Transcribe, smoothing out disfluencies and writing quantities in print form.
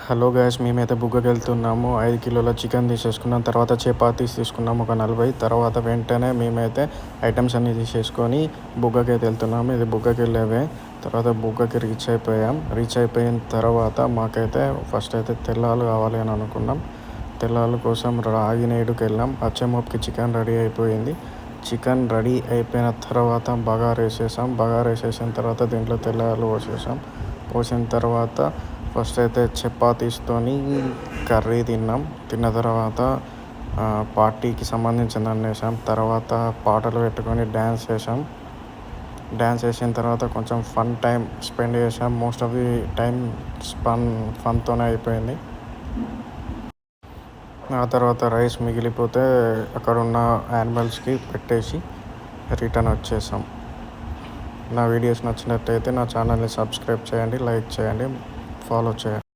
Hello guys, మేమైతే బుగ్గకి వెళ్తున్నాము. 5 కిలోల చికెన్ తీసేసుకున్నాం. తర్వాత చపాతీస్ తీసుకున్నాము ఒక 40. తర్వాత వెంటనే మేమైతే ఐటమ్స్ అన్నీ తీసేసుకొని బుగ్గకి అయితే వెళ్తున్నాము. ఇది బుగ్గకి వెళ్ళేవే. తర్వాత బుగ్గకి రీచ్ అయిపోయాం. రీచ్ అయిపోయిన తర్వాత మాకైతే ఫస్ట్ అయితే తెల్లాలు కావాలి అని అనుకున్నాం. తెల్లాల కోసం రాగినేడుకి వెళ్ళాం. పచ్చమొప్పికి చికెన్ రెడీ అయిపోయింది. చికెన్ రెడీ అయిపోయిన తర్వాత బగారా వేసేసాం. బగారా వేసేసిన తర్వాత దీంట్లో తెల్లాలు పోసిన తర్వాత ఫస్ట్ అయితే చపాతీస్తోని కర్రీ తిన్నాం. తిన్న తర్వాత పార్టీకి సంబంధించిందని వేసాం. తర్వాత పాటలు పెట్టుకొని డ్యాన్స్ వేసిన తర్వాత కొంచెం ఫన్ టైం స్పెండ్ చేసాం. మోస్ట్ ఆఫ్ ది టైం ఫన్తోనే అయిపోయింది. ఆ తర్వాత రైస్ మిగిలిపోతే అక్కడ ఉన్న యానిమల్స్కి పెట్టేసి రిటర్న్ వచ్చేసాం. నా వీడియోస్ నచ్చినట్టయితే నా ఛానల్ని సబ్స్క్రైబ్ చేయండి, లైక్ చేయండి, ఫాలో చేయండి.